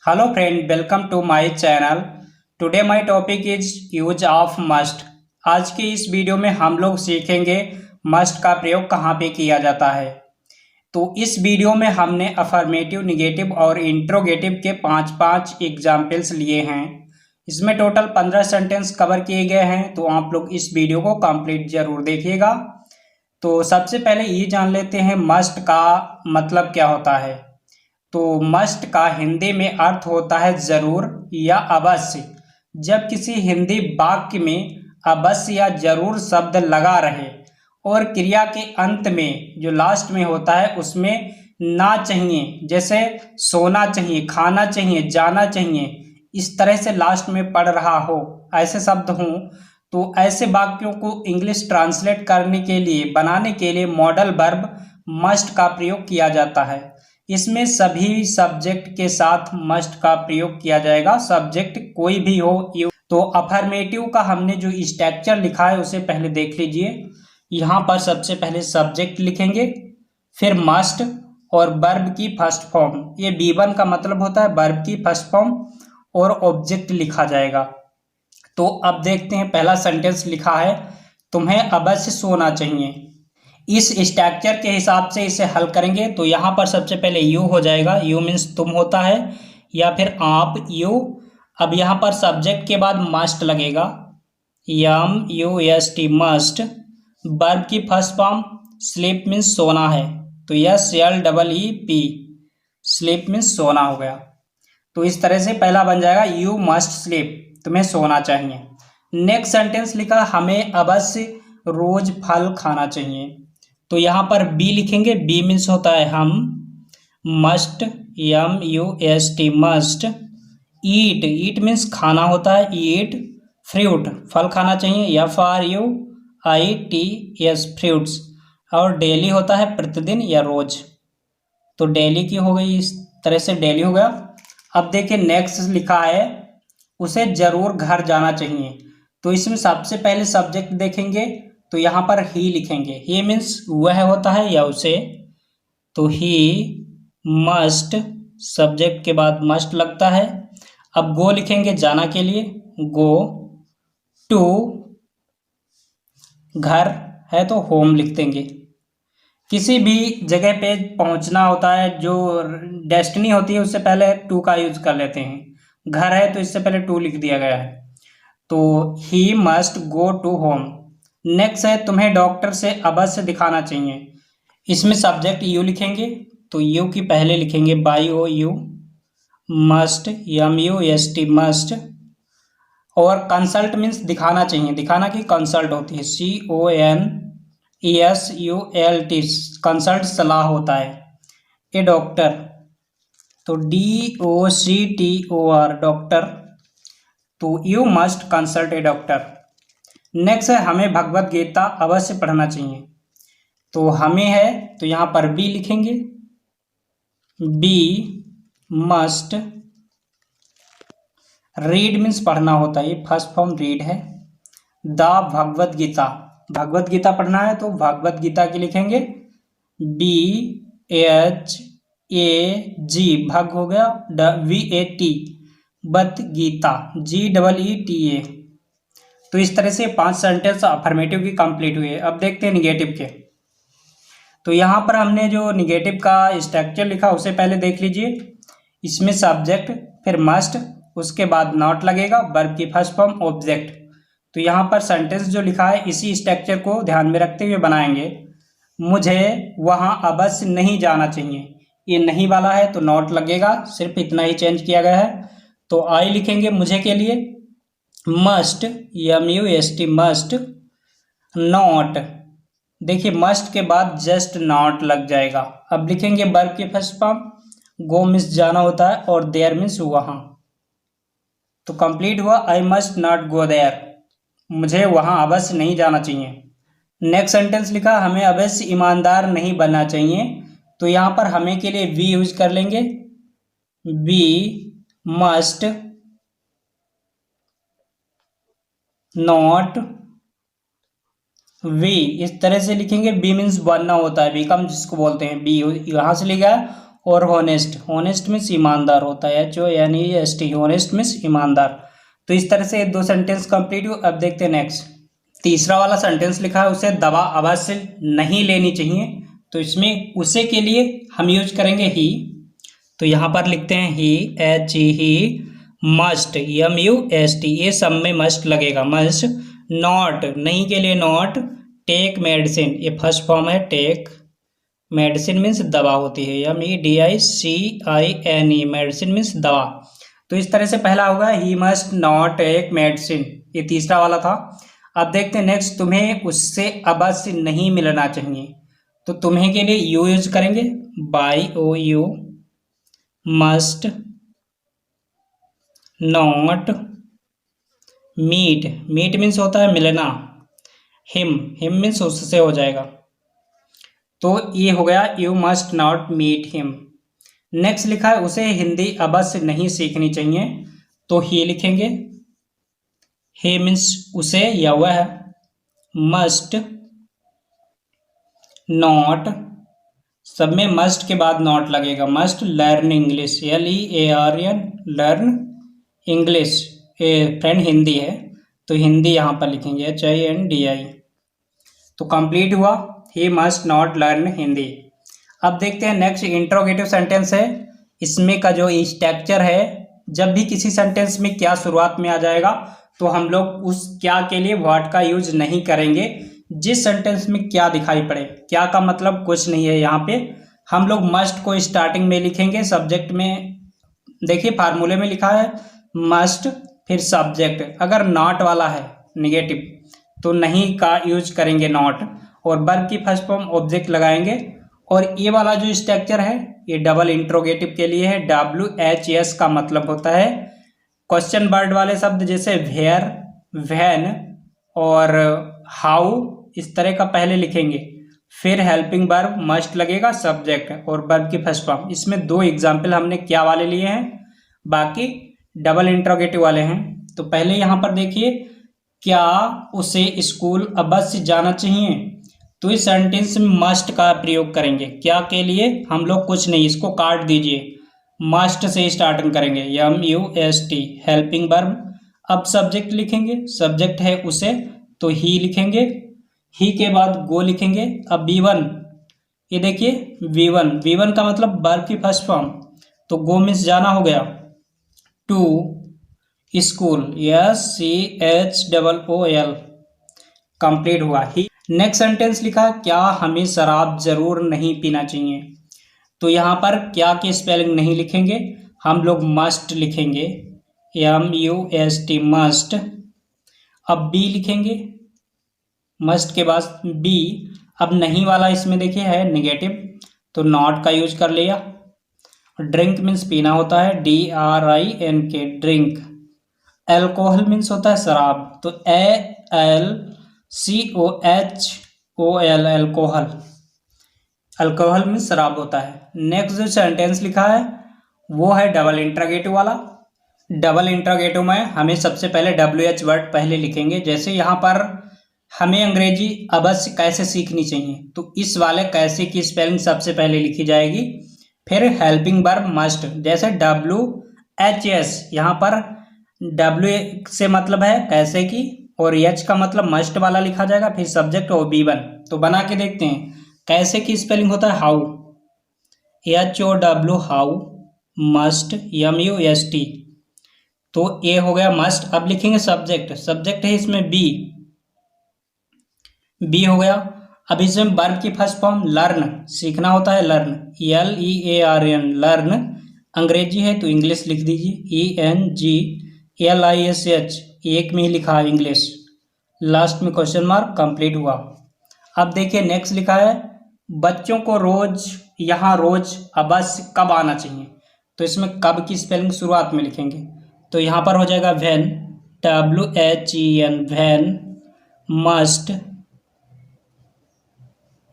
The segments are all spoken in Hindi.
Hello friend, welcome to my channel. Today my topic is use of must. आज की इस वीडियो में हम लोग सीखेंगे मस्ट का प्रयोग कहाँ पे किया जाता है। तो इस वीडियो में हमने अफर्मेटिव, निगेटिव और इंट्रोगेटिव के पाँच एग्जाम्पल्स लिए हैं। इसमें टोटल 15 सेंटेंस कवर किए गए हैं, तो आप लोग इस वीडियो को कंप्लीट जरूर देखिएगा। तो सबसे पहले ये जान लेते हैं मस्ट का मतलब क्या होता है। तो मस्ट का हिंदी में अर्थ होता है जरूर या अवश्य। जब किसी हिंदी वाक्य में अवश्य या जरूर शब्द लगा रहे और क्रिया के अंत में जो लास्ट में होता है उसमें ना चाहिए, जैसे सोना चाहिए, खाना चाहिए, जाना चाहिए, इस तरह से लास्ट में पढ़ रहा हो, ऐसे शब्द हों, तो ऐसे वाक्यों को इंग्लिश ट्रांसलेट करने के लिए, बनाने के लिए मॉडल वर्ब मस्ट का प्रयोग किया जाता है। इसमें सभी सब्जेक्ट के साथ मस्ट का प्रयोग किया जाएगा, सब्जेक्ट कोई भी हो। तो अफर्मेटिव का हमने जो स्ट्रक्चर लिखा है उसे पहले देख लीजिए। यहाँ पर सबसे पहले सब्जेक्ट लिखेंगे, फिर मस्ट और वर्ब की फर्स्ट फॉर्म। ये B1 का मतलब होता है वर्ब की फर्स्ट फॉर्म और ऑब्जेक्ट लिखा जाएगा। तो अब देखते हैं, पहला सेंटेंस लिखा है तुम्हें अवश्य सोना चाहिए। इस स्ट्रक्चर के हिसाब से इसे हल करेंगे तो यहाँ पर सबसे पहले यू हो जाएगा। यू मीन्स तुम होता है या फिर आप, यू। अब यहाँ पर सब्जेक्ट के बाद मस्ट लगेगा, MUST मस्ट। वर्ब की फर्स्ट फॉर्म स्लीप मीन्स सोना है, तो SLEEP, स्लीप मीन्स सोना हो गया। तो इस तरह से पहला बन जाएगा यू मस्ट स्लीप, तुम्हें सोना चाहिए। नेक्स्ट सेंटेंस लिखा हमें अवश्य रोज फल खाना चाहिए, तो यहाँ पर बी लिखेंगे। बी मीन्स होता है हम, मस्ट, MUST मस्ट। ईट, ईट मीन्स खाना होता है, ईट। फ्रूट, फल खाना चाहिए, FRUITS, फ्रूट्स। और डेली होता है प्रतिदिन या रोज, तो डेली की हो गई, इस तरह से डेली हो गया। अब देखिए नेक्स्ट लिखा है उसे जरूर घर जाना चाहिए, तो इसमें सबसे पहले सब्जेक्ट देखेंगे, तो यहाँ पर ही लिखेंगे। ही मीन्स वह होता है या उसे, तो ही मस्ट, सब्जेक्ट के बाद मस्ट लगता है। अब गो लिखेंगे जाना के लिए, गो टू, घर है तो होम लिख देंगे। किसी भी जगह पे पहुंचना होता है, जो डेस्टिनी होती है उससे पहले टू का यूज कर लेते हैं। घर है तो इससे पहले टू लिख दिया गया है, तो he must go to home. Next है तुम्हें डॉक्टर से अवश्य दिखाना चाहिए। इसमें सब्जेक्ट यू लिखेंगे, तो यू की पहले लिखेंगे YOU, मस्ट, MUST मस्ट। और कंसल्ट मीन्स दिखाना चाहिए, दिखाना की कंसल्ट होती है, CONSULT, कंसल्ट सलाह होता है। ए डॉक्टर, तो DOCTOR, डॉक्टर, तो you must consult A doctor. Next है हमें भगवत गीता अवश्य पढ़ना चाहिए, तो हमें है तो यहाँ पर बी लिखेंगे। बी मस्ट रीड मीन्स पढ़ना होता है, फर्स्ट फॉर्म रीड है। द भगवत गीता, भगवत गीता पढ़ना है तो भगवत गीता की लिखेंगे BHAG, भग हो गया, VAT, बत गीता, GEETA। तो इस तरह से 5 सेंटेंस अफर्मेटिव की कंप्लीट हुई है। अब देखते हैं निगेटिव के। तो यहाँ पर हमने जो निगेटिव का स्ट्रक्चर लिखा उसे पहले देख लीजिए। इसमें सब्जेक्ट, फिर मस्ट, उसके बाद नॉट लगेगा, वर्ब की फर्स्ट फॉर्म, ऑब्जेक्ट। तो यहाँ पर सेंटेंस जो लिखा है इसी स्ट्रक्चर को ध्यान में रखते हुए बनाएंगे। मुझे वहाँ अवश्य नहीं जाना चाहिए, ये नहीं वाला है तो नॉट लगेगा, सिर्फ इतना ही चेंज किया गया है। तो आई लिखेंगे मुझे के लिए, मस्ट, MUST मस्ट। नॉट, देखिए मस्ट के बाद जस्ट नॉट लग जाएगा। अब लिखेंगे वर्ब की फर्स्ट फॉर्म, गो मीन्स जाना होता है और देयर मीन्स वहाँ, तो कंप्लीट हुआ I must not go there, मुझे वहाँ अवश्य नहीं जाना चाहिए। नेक्स्ट सेंटेंस लिखा हमें अवश्य ईमानदार नहीं बनना चाहिए, तो यहाँ पर हमें के लिए वी यूज कर लेंगे। वी मस्ट नॉट वी, इस तरह से लिखेंगे। बी मीन्स बनना होता है, बिकम जिसको बोलते हैं, बी यहाँ से लिखा है और हॉनेस्ट, हॉनेस्ट मीन्स ईमानदार होता है, HONEST, हॉनेस्ट मीन्स ईमानदार। तो इस तरह से 2 सेंटेंस कंप्लीट हुए। अब देखते हैं नेक्स्ट। तीसरा वाला सेंटेंस लिखा है, उसे दवा अवश्य नहीं लेनी चाहिए। तो इसमें उसे के लिए हम यूज करेंगे ही। तो यहाँ पर लिखते हैं ही, ही मस्ट, MUST, ये सब में मस्ट लगेगा, मस्ट। नॉट, नहीं के लिए नॉट। टेक मेडिसिन, ये फर्स्ट फॉर्म है टेक, मेडिसिन मीन्स दवा होती है, MEDICINE, मेडिसिन मीन्स दवा। तो इस तरह से पहला होगा he must not take medicine, ये तीसरा वाला था। अब देखते हैं नेक्स्ट, तुम्हें उससे अवश्य नहीं मिलना चाहिए। तो तुम्हें के लिए यू यूज करेंगे, YOU, must not meet, meet means होता है मिलना, हिम मीन्स उससे हो जाएगा। तो ये हो गया you must not meet him. Next लिखा है, उसे हिंदी अवश्य नहीं सीखनी चाहिए। तो ही लिखेंगे, ही मीन्स उसे या वह, मस्ट नॉट, सब में मस्ट के बाद नॉट लगेगा, must learn English, LEARN, learn English. Friend Hindi है तो हिंदी यहाँ पर लिखेंगे, HINDI। तो कंप्लीट हुआ, ही मस्ट नॉट लर्न हिंदी। अब देखते हैं नेक्स्ट, इंट्रोगेटिव सेंटेंस है। इसमें का जो स्ट्रक्चर है, जब भी किसी सेंटेंस में क्या शुरुआत में आ जाएगा तो हम लोग उस क्या के लिए व्हाट का यूज नहीं करेंगे। जिस सेंटेंस में क्या दिखाई पड़े, क्या का मतलब कुछ नहीं है, यहाँ पे हम लोग मस्ट को स्टार्टिंग में लिखेंगे, सब्जेक्ट में देखिए फार्मूले में लिखा है मस्ट, फिर सब्जेक्ट। अगर नॉट वाला है निगेटिव तो नहीं का यूज करेंगे नॉट, और वर्ब की फर्स्ट फॉर्म ऑब्जेक्ट लगाएंगे। और ये वाला जो स्ट्रक्चर है ये डबल इंट्रोगेटिव के लिए है, WHS का मतलब होता है क्वेश्चन वर्ड वाले शब्द, जैसे वेयर, व्हेन और हाउ, इस तरह का पहले लिखेंगे, फिर हेल्पिंग वर्ब मस्ट लगेगा, सब्जेक्ट और वर्ब की फर्स्ट फॉर्म। इसमें 2 एग्जाम्पल हमने क्या वाले लिए हैं, बाकी डबल इंट्रोगेटिव वाले हैं। तो पहले यहाँ पर देखिए, क्या उसे स्कूल अवश्य जाना चाहिए। तो इस सेंटेंस में मस्ट का प्रयोग करेंगे, क्या के लिए हम लोग कुछ नहीं, इसको काट दीजिए, मस्ट से स्टार्टिंग करेंगे, MUST, हेल्पिंग वर्ब। अब सब्जेक्ट लिखेंगे, सब्जेक्ट है उसे तो ही लिखेंगे, ही के बाद गो लिखेंगे। अब V1, ये देखिए V1 का मतलब वर्ब की फर्स्ट फॉर्म, तो गो मीन्स जाना हो गया, टू स्कूल, SCHOOL, कंप्लीट हुआ ही। नेक्स्ट सेंटेंस लिखा, क्या हमें शराब जरूर नहीं पीना चाहिए। तो यहाँ पर क्या की स्पेलिंग नहीं लिखेंगे, हम लोग मस्ट लिखेंगे, MUST, मस्ट। अब बी लिखेंगे, मस्ट के बाद बी। अब नहीं वाला इसमें देखिए है निगेटिव, तो नॉट का यूज कर लिया। ड्रिंक मीन्स पीना होता है, DRINK, ड्रिंक। एल्कोहल मीन्स होता है शराब, तो ALCOHOL, एल्कोहल। अल्कोहल मीन्स शराब होता है। नेक्स्ट जो सेंटेंस लिखा है वो है डबल इंट्रोगेटिव वाला। डबल इंट्रोगेटिव में हमें सबसे पहले WH वर्ड पहले लिखेंगे, जैसे यहाँ पर हमें अंग्रेजी अवश्य कैसे सीखनी चाहिए, तो इस वाले कैसे की स्पेलिंग सबसे पहले लिखी जाएगी। फिर हेल्पिंग वर्ब मस्ट, जैसे WHS, यहाँ पर W से मतलब है कैसे की, और H का मतलब मस्ट वाला लिखा जाएगा, फिर सब्जेक्ट और B1। तो बना के देखते हैं, कैसे की स्पेलिंग होता है how, HOW, how, must, MUST। तो ये हो गया मस्ट। अब लिखेंगे सब्जेक्ट, सब्जेक्ट है इसमें बी हो गया। अब इसमें वर्ब की फर्स्ट फॉर्म लर्न, सीखना होता है, लर्न, LEARN, लर्न। अंग्रेजी है तो इंग्लिश लिख दीजिए, ENGLISH, एक में ही लिखा है इंग्लिश, लास्ट में क्वेश्चन मार्क, कंप्लीट हुआ। अब देखिए नेक्स्ट लिखा है, बच्चों को रोज यहाँ रोज अवश्य कब आना चाहिए। तो इसमें कब की स्पेलिंग शुरुआत में लिखेंगे, तो यहाँ पर हो जाएगा when, WHEN, when.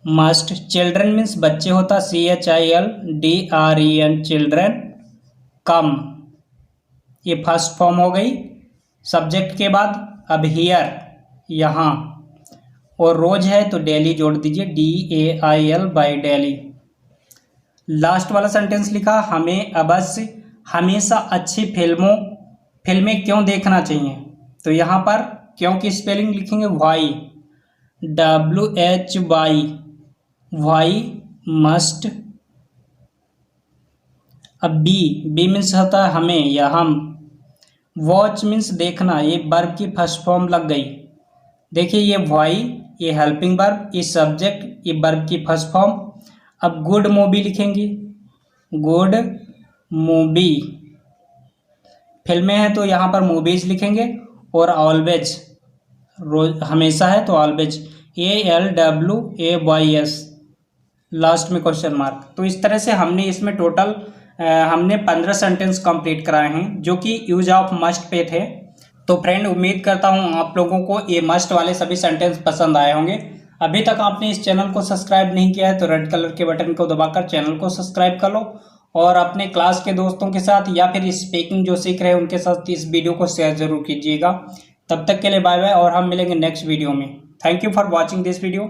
Must. Children means बच्चे होता, CHILDREN, चिल्ड्रन। कम, ये फर्स्ट फॉर्म हो गई सब्जेक्ट के बाद। अब हियर, यहाँ, और रोज है तो डेली जोड़ दीजिए, DAIL, बाई डेली। लास्ट वाला सेंटेंस लिखा, हमें अवश्य हमेशा अच्छी फिल्में क्यों देखना चाहिए। तो यहाँ पर क्यों की स्पेलिंग लिखेंगे वाई, WHY मस्ट। अब बी मीन्स होता है हमें या हम। वॉच मीन्स देखना, ये वर्ब की फर्स्ट फॉर्म लग गई। देखिए ये वाई, ये हेल्पिंग वर्ब, ये सब्जेक्ट, ये वर्ब की फर्स्ट फॉर्म। अब गुड मूवी लिखेंगे, गुड मूवी, फिल्में हैं तो यहाँ पर मूवीज लिखेंगे। और ऑलवेज, रोज हमेशा है तो ऑलवेज, ALWAYS, लास्ट में क्वेश्चन मार्क। तो इस तरह से हमने इसमें टोटल हमने 15 सेंटेंस कंप्लीट कराए हैं जो कि यूज ऑफ मस्ट पे थे। तो फ्रेंड उम्मीद करता हूँ आप लोगों को ये मस्ट वाले सभी सेंटेंस पसंद आए होंगे। अभी तक आपने इस चैनल को सब्सक्राइब नहीं किया है तो रेड कलर के बटन को दबाकर चैनल को सब्सक्राइब कर लो और अपने क्लास के दोस्तों के साथ या फिर स्पीकिंग जो सीख रहे हैं उनके साथ इस वीडियो को शेयर जरूर कीजिएगा। तब तक के लिए बाय बाय और हम मिलेंगे नेक्स्ट वीडियो में। Thank you for watching this video.